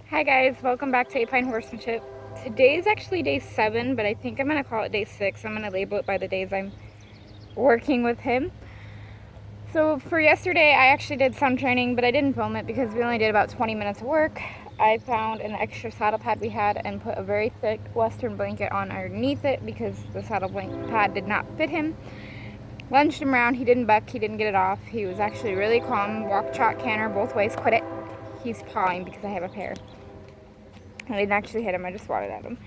Hi guys, welcome back to Apine Horsemanship. Today is actually day 7, but I think I'm going to call it day 6. I'm going to label it by the days I'm working with him. So for yesterday, I actually did some training, but I didn't film it because we only did about 20 minutes of work. I found an extra saddle pad we had and put a very thick western blanket on underneath it because the saddle pad did not fit him. Lunged him around, he didn't buck, he didn't get it off. He was actually really calm, walk, trot, canter, both ways, quit it. He's pawing because I have a pair. I didn't actually hit him, I just swatted at him.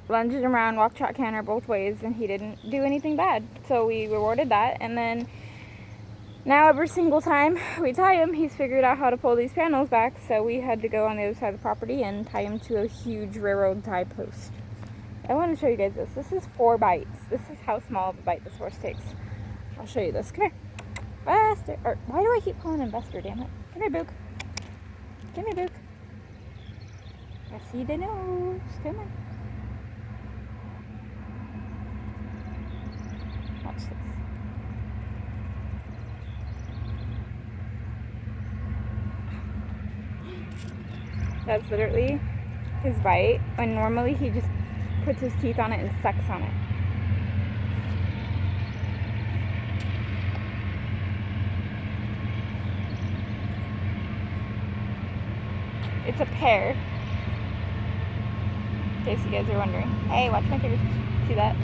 Lunged him around, walk, trot, canter both ways, and he didn't do anything bad. So we rewarded that, and then now every single time we tie him, he's figured out how to pull these panels back, so we had to go on the other side of the property and tie him to a huge railroad tie post. I want to show you guys this. This is 4 bites. This is how small of a bite this horse takes. I'll show you this. Come here. Buster. Or, why do I keep calling him Buster, damn it? Come here, Book. Come here, Book. I see the nose. Come on. Watch this. That's literally his bite. When normally he just puts his teeth on it and sucks on it. It's a pear. In case you guys are wondering. Hey, watch my fingers. See that?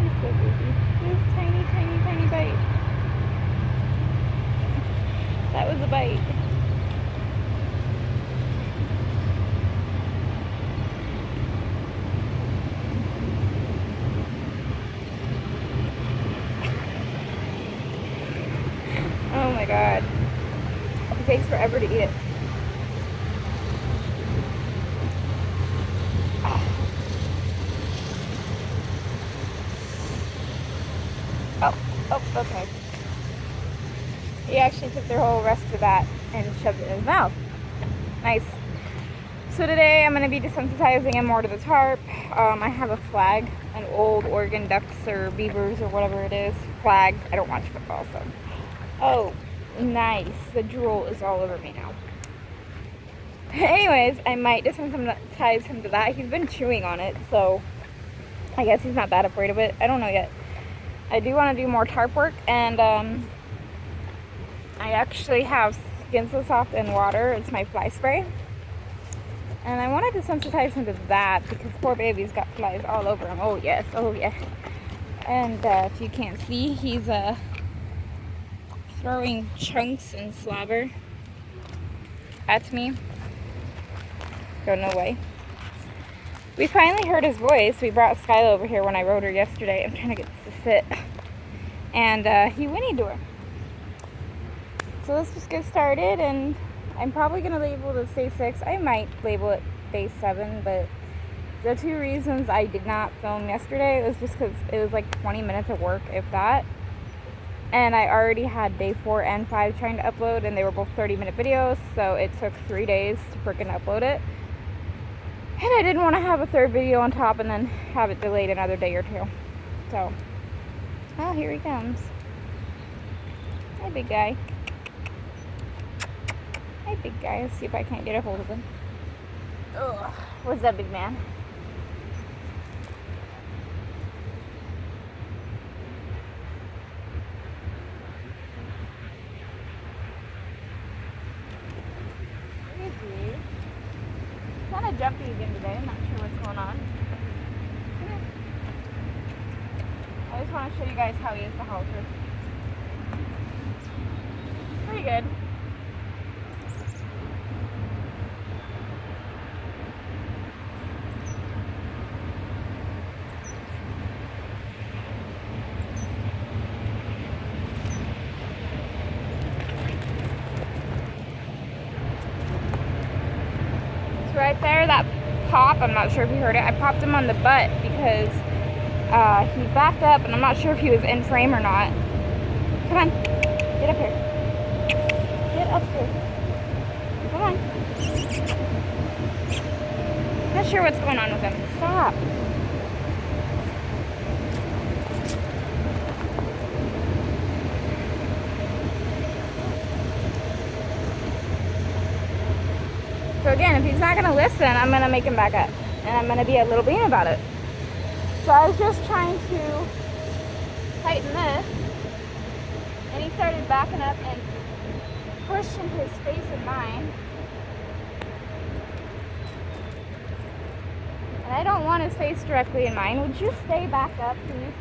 He's so goofy. This tiny, tiny, tiny bite. That was a bite. Oh my god. It takes forever to eat it. Oh, okay. He actually took the whole rest of that and shoved it in his mouth. Nice. So today I'm going to be desensitizing him more to the tarp. I have a flag, an old Oregon Ducks or Beavers or whatever it is flag. I don't watch football, so. Oh, nice. The drool is all over me now. Anyways, I might desensitize him to that. He's been chewing on it, so I guess he's not that afraid of it. I don't know yet. I do want to do more tarp work, and I actually have Skin So Soft and water. It's my fly spray. And I wanted to desensitize him to that because poor baby's got flies all over him. Oh yes, oh yeah. And if you can't see, he's throwing chunks and slobber at me. Go no way. We finally heard his voice. We brought Skyla over here when I rode her yesterday. I'm trying to get this to sit. And he whinnied to her. So let's just get started, and I'm probably going to label this day 6. I might label it day 7, but the 2 reasons I did not film yesterday was just because it was like 20 minutes of work, if that. And I already had day 4 and 5 trying to upload, and they were both 30-minute videos, so it took 3 days to freaking upload it. And I didn't want to have a 3rd video on top and then have it delayed another day or 2. So, oh, here he comes. Hi, big guy. Hi, big guy. Let's see if I can't get a hold of him. Ugh. What's up, big man? Kind of jumpy again today. I'm not sure what's going on. I just want to show you guys how he is the halter. Pretty good. Right there, that pop, I'm not sure if you heard it. I popped him on the butt because he backed up, and I'm not sure if he was in frame or not. Come on, get up here. Get up here. Come on. Not sure what's going on with him. Stop. again, if he's not gonna listen, I'm gonna make him back up. And I'm gonna be a little mean about it. So I was just trying to tighten this, and he started backing up and pushing his face in mine. And I don't want his face directly in mine. Would you stay back up, please?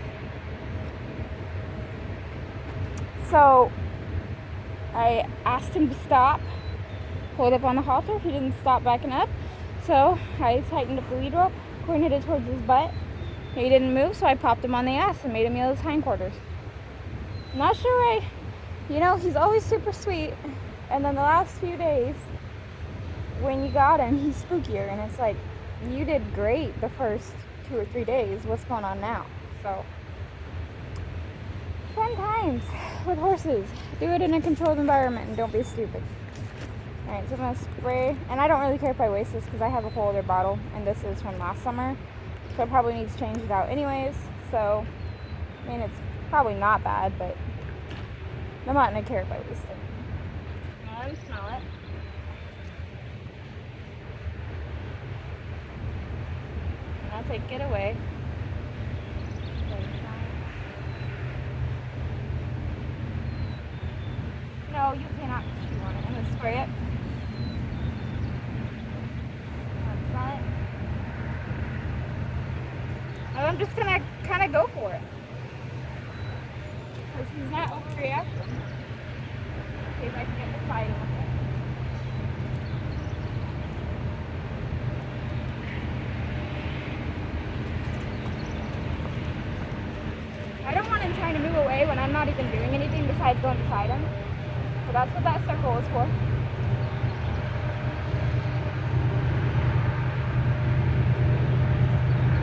So I asked him to stop, hold up on the halter. He didn't stop backing up. So I tightened up the lead rope, pointed it towards his butt. He didn't move, so I popped him on the ass and made him yell his hindquarters. Not sure he's always super sweet. And then the last few days, when you got him, he's spookier. And it's like, you did great the first 2 or 3 days. What's going on now? So, fun times with horses. Do it in a controlled environment and don't be stupid. Alright, so I'm going to spray. And I don't really care if I waste this because I have a whole other bottle. And this is from last summer. So I probably need to change it out anyways. So, I mean, it's probably not bad, but I'm not going to care if I waste it. Now let me smell it. I'll take it away. No, you cannot chew on it. I'm going to spray it. Smell it. And I'm just going to kind of go for it. Because he's not overreacting. See if I can get the side of it. I don't want him trying to move away when I'm not even doing anything besides going beside him. So that's what that circle is for.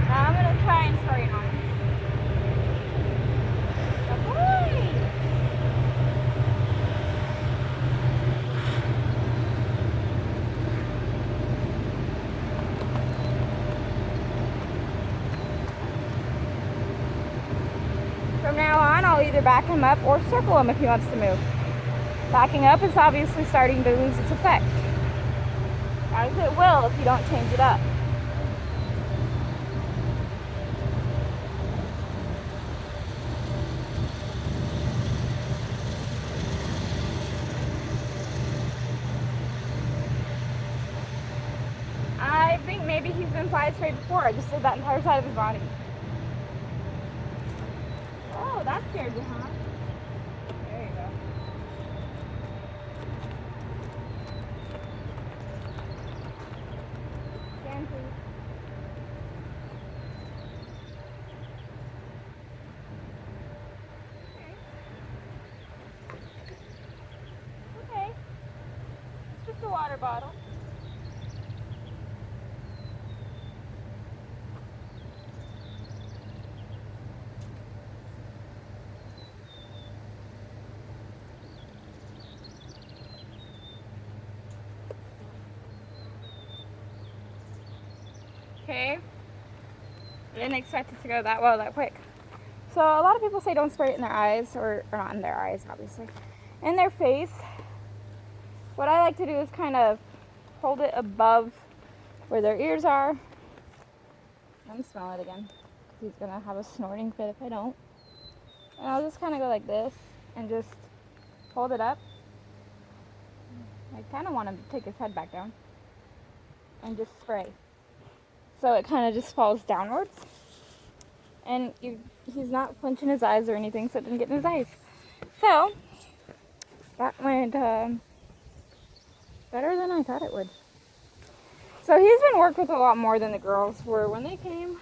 Now I'm going to try and spray it on him. Good boy! From now on, I'll either back him up or circle him if he wants to move. Backing up is obviously starting to lose its effect, as it will if you don't change it up. I think maybe he's been fly sprayed before. I just did that entire side of his body. Oh, that scared you, huh? There you go. Stand, please. Okay. It's just a water bottle. Okay, I didn't expect it to go that well that quick. So a lot of people say don't spray it in their eyes, or not in their eyes obviously, in their face. What I like to do is kind of hold it above where their ears are. Let me smell it again. He's gonna have a snorting fit if I don't. And I'll just kind of go like this and just hold it up. I kind of want him to take his head back down and just spray. So it kind of just falls downwards. And he's not flinching his eyes or anything, so it didn't get in his eyes. So, that went better than I thought it would. So he's been worked with a lot more than the girls were when they came.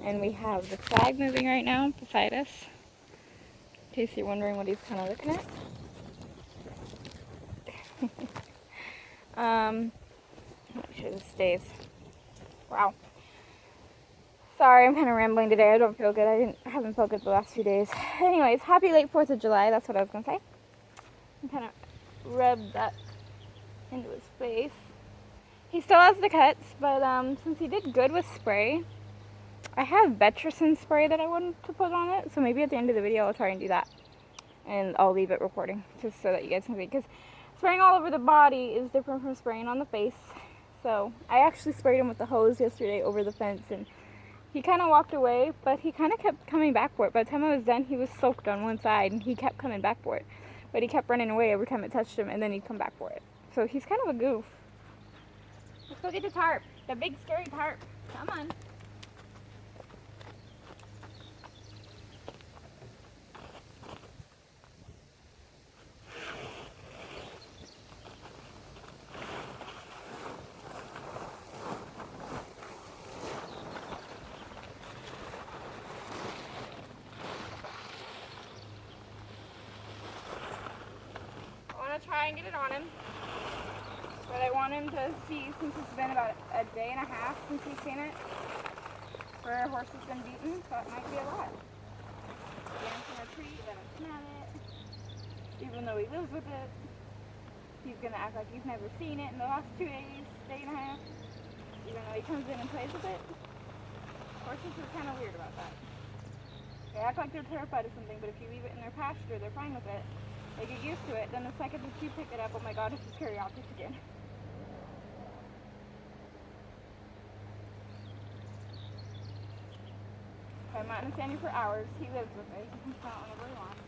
And we have the flag moving right now beside us, in case you're wondering what he's kind of looking at. Make sure this stays. Wow. Sorry, I'm kind of rambling today. I don't feel good. I haven't felt good the last few days. Anyways, happy late 4th of July. That's what I was going to say. And kind of rub that into his face. He still has the cuts, but since he did good with spray, I have Vetricin spray that I wanted to put on it. So maybe at the end of the video, I'll try and do that. And I'll leave it recording just so that you guys can see. Because Spraying all over the body is different from spraying on the face. So I actually sprayed him with the hose yesterday over the fence, and he kind of walked away, but he kind of kept coming back for it. By the time I was done, he was soaked on one side, and he kept coming back for it. But he kept running away every time it touched him, and then he'd come back for it. So he's kind of a goof. Let's go get the tarp. The big scary tarp. Come on. I want to try and get it on him. But I want him to see, since it's been about a day and a half since he's seen it, where a horse has been beaten, so it might be a lot. Dance in a tree, let him smell it. Even though he lives with it, he's going to act like he's never seen it in the last 2 days, day and a half. Even though he comes in and plays with it. Horses are kind of weird about that. They act like they're terrified of something, but if you leave it in their pasture, they're fine with it. They get used to it. Then the second that you pick it up, oh my god, it's a scary object again. I'm not going to stand here for hours. He lives with it. He can smell it whenever he wants.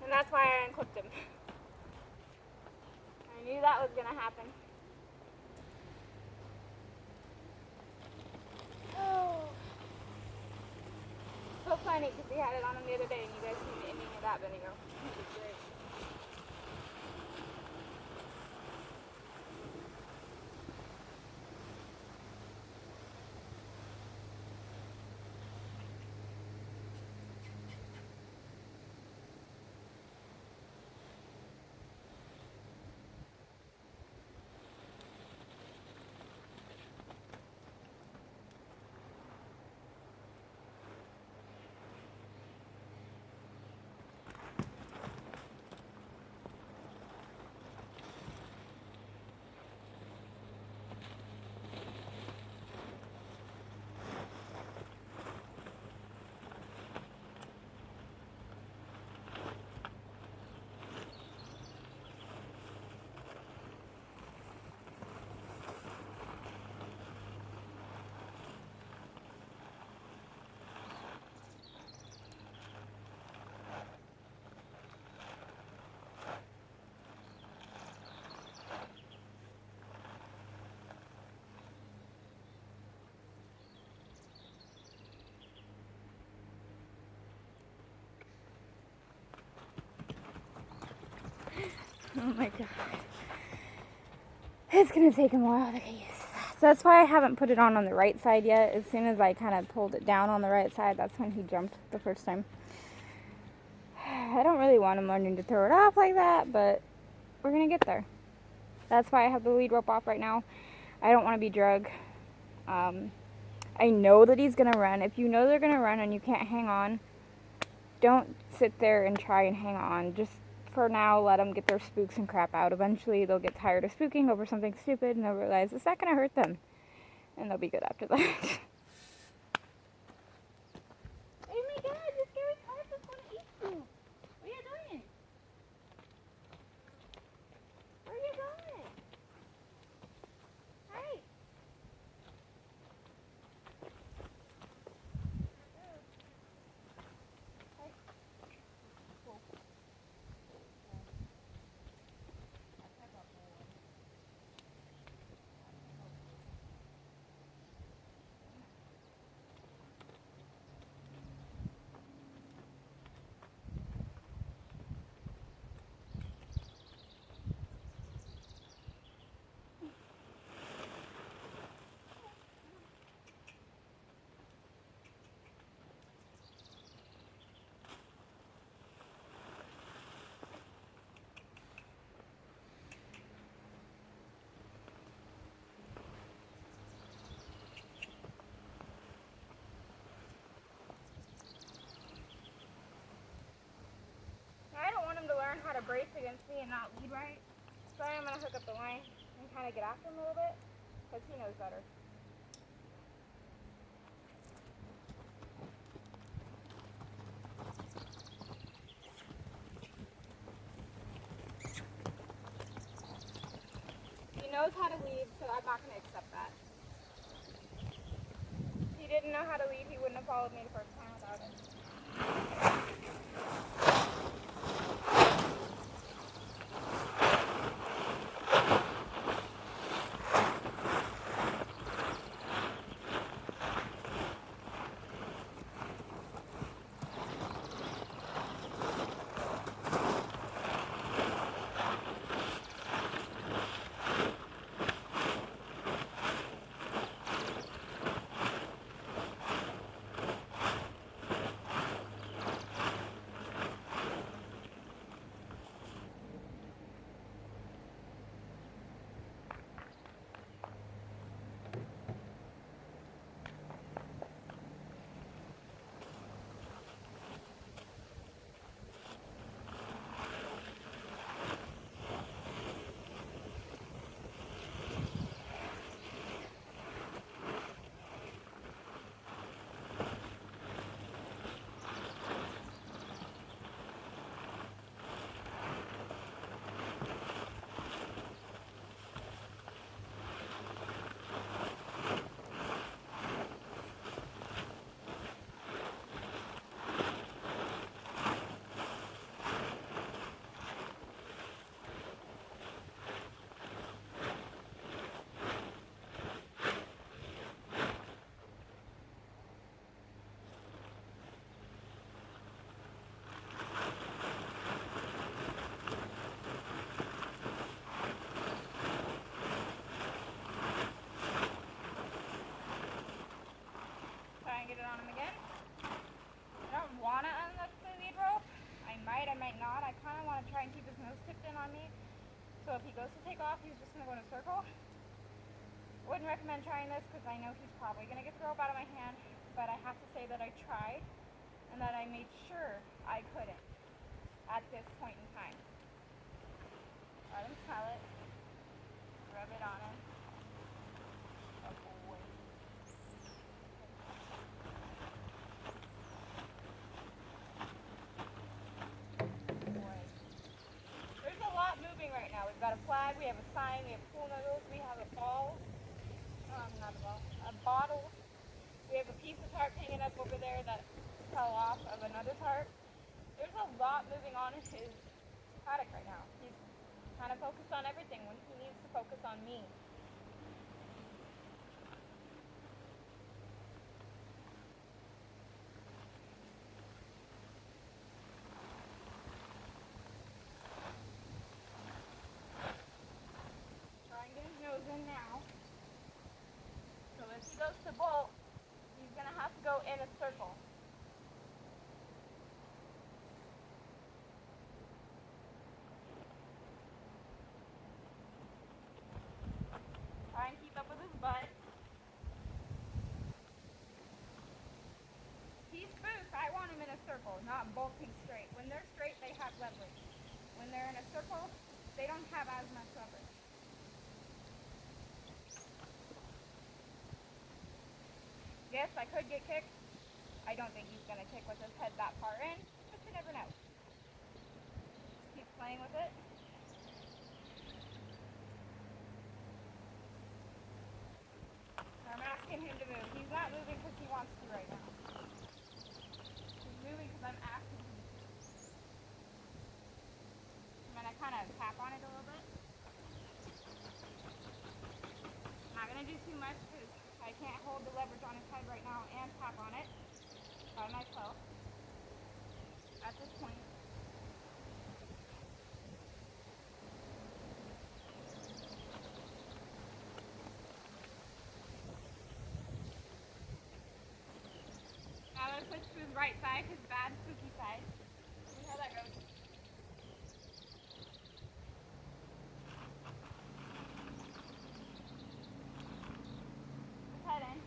And that's why I unclipped him. I knew that was going to happen. So funny because he had it on him the other day and you guys seen the ending of that video. It was great. Oh my god. It's gonna take him a while to get used to that. So that's why I haven't put it on the right side yet. As soon as I kind of pulled it down on the right side, that's when he jumped the first time. I don't really want him learning to throw it off like that, but we're gonna get there. That's why I have the lead rope off right now. I don't want to be drug. I know that he's gonna run. If you know they're gonna run and you can't hang on, don't sit there and try and hang on. Just for now, let them get their spooks and crap out. Eventually, they'll get tired of spooking over something stupid and they'll realize it's not going to hurt them. And they'll be good after that. Oh my god, this scary tarp is going to eat you. What are you doing? Where are you going? Hey. race against me and not lead right. So I'm going to hook up the line and kind of get after him a little bit because he knows better. He knows how to lead, so I'm not going to accept that. If he didn't know how to lead, he wouldn't have followed me the first time without it. Get it on him again. I don't want to unlock the lead rope. I might not. I kind of want to try and keep his nose tipped in on me. So if he goes to take off, he's just going to go in a circle. Wouldn't recommend trying this because I know he's probably going to get the rope out of my hand. But I have to say that I tried and that I made sure I couldn't at this point in time. Let him smell it. Rub it on him. Oh boy. Right now. We've got a flag, we have a sign, we have pool noodles, we have a ball, not a ball, a bottle. We have a piece of tarp hanging up over there that fell off of another tarp. There's a lot moving on in his paddock right now. He's kind of focused on everything when he needs to focus on me. In now. So if he goes to bolt, he's going to have to go in a circle. Try and keep up with his butt. These boots, I want him in a circle, not bolting straight. When they're straight, they have leverage. When they're in a circle, they don't have as much leverage. Yes, I could get kicked. I don't think he's going to kick with his head that far in, but you never know. Keep playing with it. I'm asking him to move. He's not moving because he wants to right now. He's moving because I'm asking him to. I'm going to kind of tap on it a little bit. I'm not going to do too much because I can't hold the leverage on his head right now and tap on it by myself at this point. Now let's switch to his right side, his bad spooky side. See how that goes. His head in.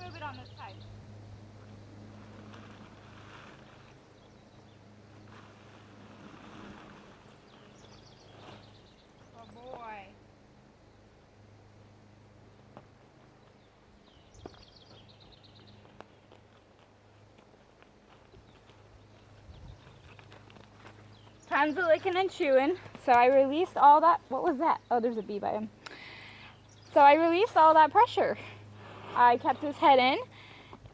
move it on this side. Oh boy. Tons of licking and chewing. So I released all that. What was that? Oh, there's a bee by him. So I released all that pressure. I kept his head in,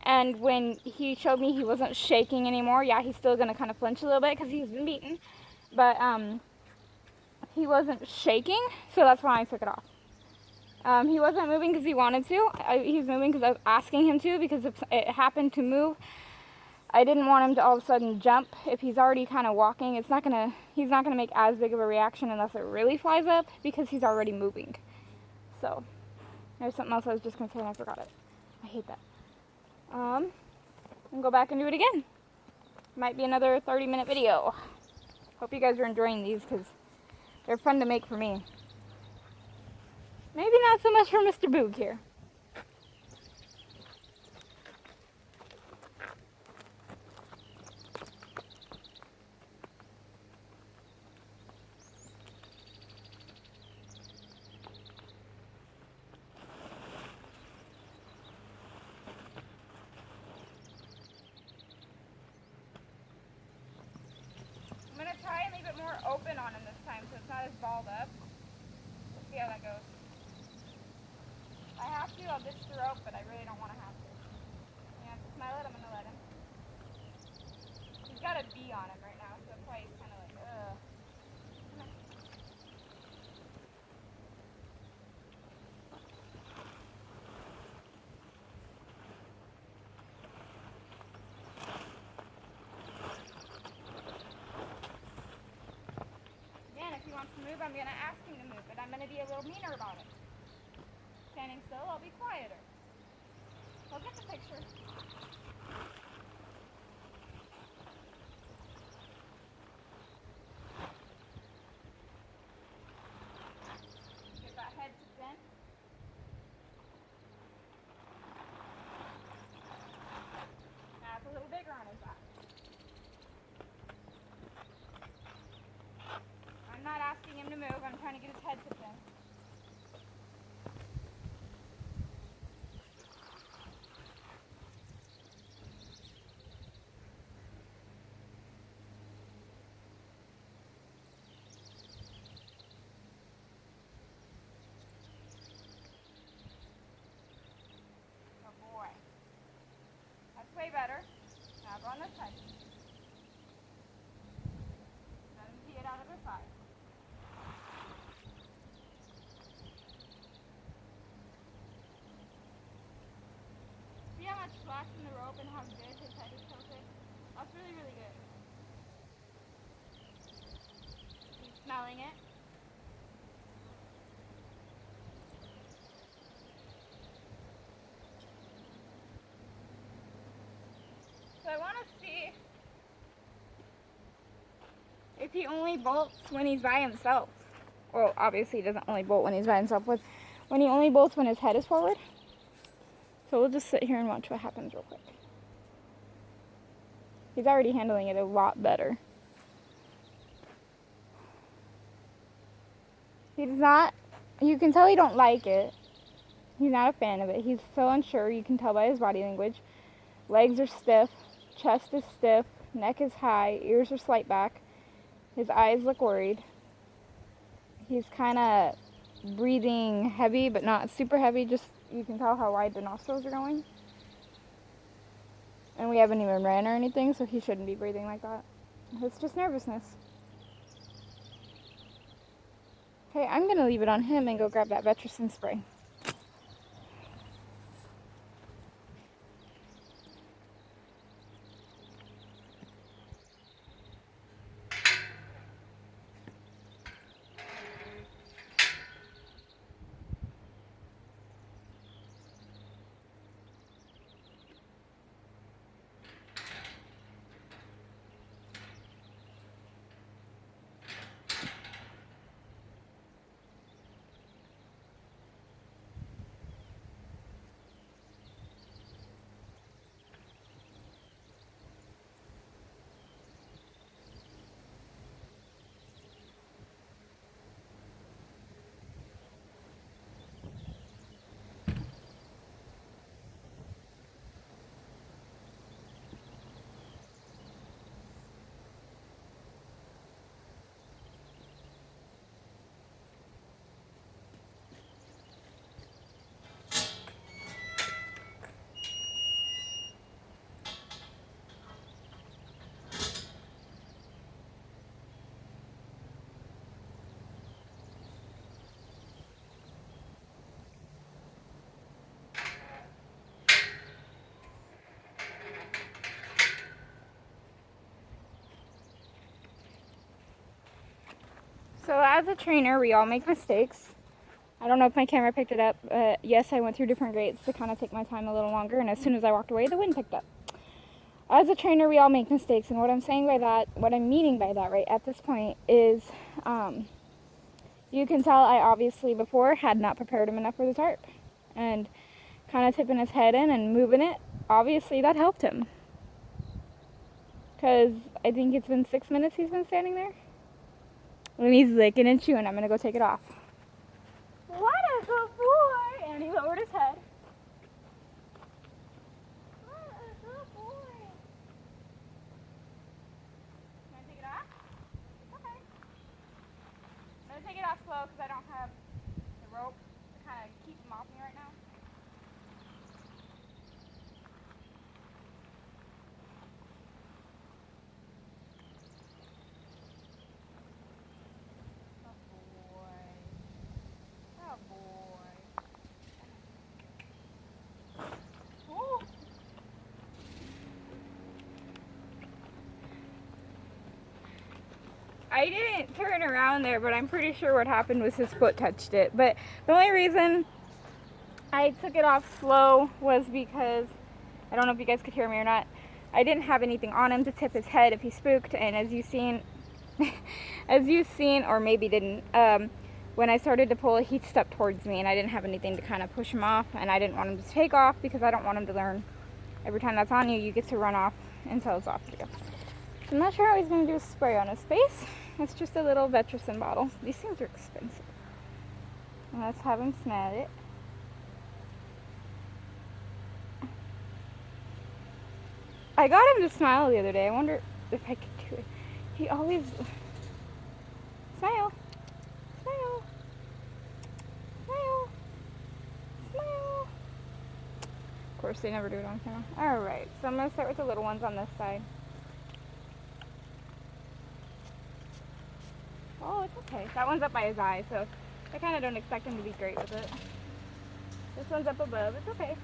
and when he showed me he wasn't shaking anymore, yeah, he's still gonna kind of flinch a little bit because he's been beaten, but he wasn't shaking, so that's why I took it off. He wasn't moving because he wanted to. He's moving because I was asking him to, because if it happened to move, I didn't want him to all of a sudden jump. If he's already kind of walking, he's not gonna make as big of a reaction unless it really flies up, because he's already moving. So there's something else I was just gonna say and I forgot it. I hate that. And go back and do it again. Might be another 30-minute video. Hope you guys are enjoying these because they're fun to make for me. Maybe not so much for Mr. Boog here. I'm going to try and leave it more open on him this time so it's not as balled up. We'll see how that goes. If I have to, I'll ditch the rope, but I really don't want to have to. Yeah, if I let him, I'm going to let him. He's got a bee on him right now, so that's why he's kind of like, ugh. Again, if he wants to move, I'm going to ask him to move, but I'm going to be a little meaner about it. Standing still, I'll be quieter. I'll get the picture. Get that head to bend. Now it's a little bigger on his back. I'm not asking him to move, I'm trying to get his head to bend. Way better. Now go on this side. Let him see it out of the side. See how much slack's in the rope and how good his head is tilted? That's really, really good. He's smelling it. So I want to see if he only bolts when he's by himself. Well, obviously he doesn't only bolt when he's by himself, but when he only bolts when his head is forward. So we'll just sit here and watch what happens real quick. He's already handling it a lot better. He does not, you can tell he don't like it. He's not a fan of it. He's so unsure, you can tell by his body language. Legs are stiff, chest is stiff, neck is high, ears are slight back. His eyes look worried. He's kind of breathing heavy, but not super heavy. Just, you can tell how wide the nostrils are going. And we haven't even ran or anything, so he shouldn't be breathing like that. It's just nervousness. Okay, I'm going to leave it on him and go grab that Vetricin spray. So as a trainer, we all make mistakes. I don't know if my camera picked it up, but yes, I went through different grades to kind of take my time a little longer, and as soon as I walked away, the wind picked up. As a trainer, we all make mistakes, and what I'm saying by that, what I'm meaning by that right at this point is, you can tell I obviously before had not prepared him enough for the tarp, and kind of tipping his head in and moving it, obviously that helped him. Because I think it's been 6 minutes he's been standing there. When he's licking and chewing, I'm going to go take it off. What a good boy! And he lowered his head. What a good boy! Can I take it off? Okay. I'm going to take it off slow because I don't have the rope to kind of keep him off me right now. I didn't turn around there, but I'm pretty sure what happened was his foot touched it. But the only reason I took it off slow was because, I don't know if you guys could hear me or not, I didn't have anything on him to tip his head if he spooked, and as you've seen, or maybe didn't, when I started to pull, he stepped towards me, and I didn't have anything to kind of push him off, and I didn't want him to take off because I don't want him to learn every time that's on you, you get to run off until it's off you. I'm not sure how he's going to do a spray on his face. It's just a little Vetricin bottle. These things are expensive. Let's have him smell it. I got him to smile the other day. I wonder if I could do it. He always... Smile. Smile. Smile. Smile. Of course, they never do it on camera. Alright, so I'm going to start with the little ones on this side. Oh, it's okay. That one's up by his eye, so I kind of don't expect him to be great with it. This one's up above. It's okay.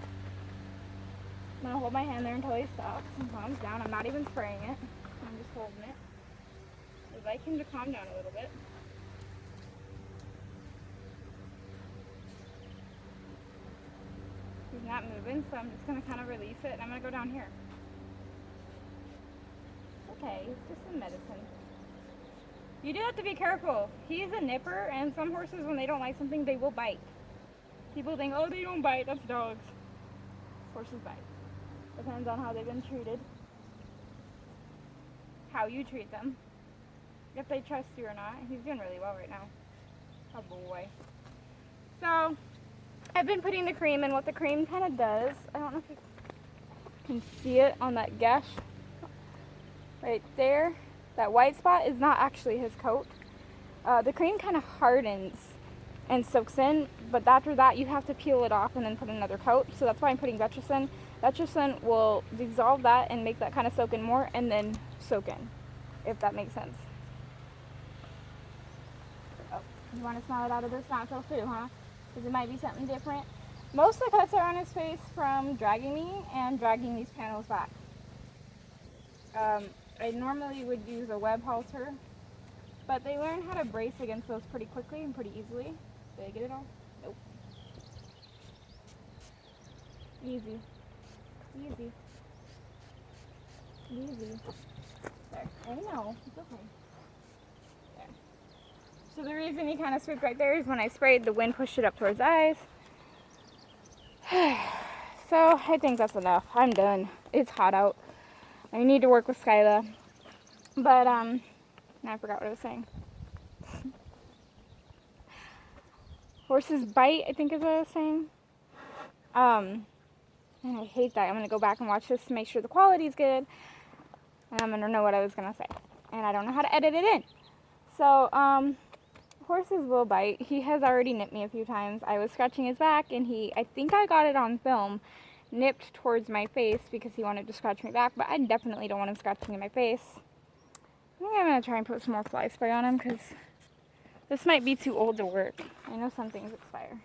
I'm going to hold my hand there until he stops and calms down. I'm not even spraying it. I'm just holding it. I'd like him to calm down a little bit. He's not moving, so I'm just going to kind of release it, and I'm going to go down here. It's okay. It's just some medicine. You do have to be careful. He's a nipper, and some horses, when they don't like something, they will bite. People think, oh, they don't bite. That's dogs. Horses bite. Depends on how they've been treated. How you treat them. If they trust you or not. He's doing really well right now. Oh boy. So, I've been putting the cream, and what the cream kind of does, I don't know if you can see it on that gash right there. That white spot is not actually his coat. The cream kind of hardens and soaks in, but after that you have to peel it off and then put another coat. So that's why I'm putting Vetricin. Vetricin will dissolve that and make that kind of soak in more and then soak in, if that makes sense. Oh, you want to smell it out of this nostril too, huh? Because it might be something different. Most of the cuts are on his face from dragging me and dragging these panels back. I normally would use a web halter, but they learn how to brace against those pretty quickly and pretty easily. Did I get it all? Nope. Easy. Easy. Easy. There. I know. It's okay. There. So the reason he kind of swooped right there is when I sprayed, the wind pushed it up towards his eyes. So I think that's enough. I'm done. It's hot out. I need to work with Skyla. But, now I forgot what I was saying. Horses bite, I think is what I was saying. And I hate that. I'm going to go back and watch this to make sure the quality's good. And I'm going to know what I was going to say. And I don't know how to edit it in. So, horses will bite. He has already nipped me a few times. I was scratching his back, and I think I got it on film, nipped towards my face because he wanted to scratch me back, but I definitely don't want him scratching in my face. I think I'm going to try and put some more fly spray on him because this might be too old to work. I know some things expire.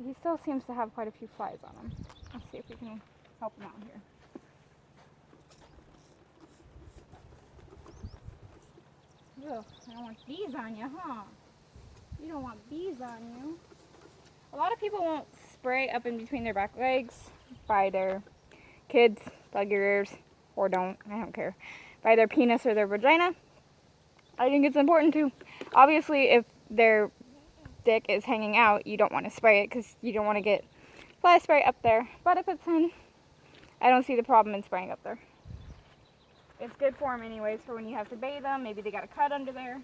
But he still seems to have quite a few flies on him. Let's see if we can help him out here. Ugh, I don't want bees on you, huh? You don't want bees on you. A lot of people won't spray up in between their back legs by their kids. Plug your ears, or don't. I don't care. By their penis or their vagina. I think it's important to. Obviously, if their dick is hanging out, you don't want to spray it because you don't want to get fly spray up there. But if it's in, I don't see the problem in spraying up there. It's good for them anyways for when you have to bathe them. Maybe they got a cut under there.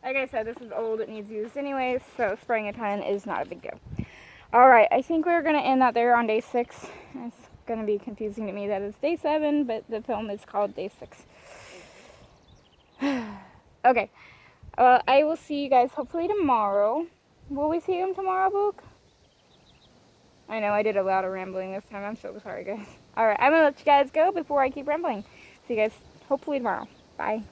Like I said, this is old. It needs used anyways, so spraying a ton is not a big deal. Alright, I think we're going to end that there on day 6. It's going to be confusing to me that it's day 7, but the film is called day 6. Okay, I will see you guys hopefully tomorrow. Will we see him tomorrow, Book? I know I did a lot of rambling this time. I'm so sorry, guys. Alright, I'm going to let you guys go before I keep rambling. See you guys hopefully tomorrow. Bye.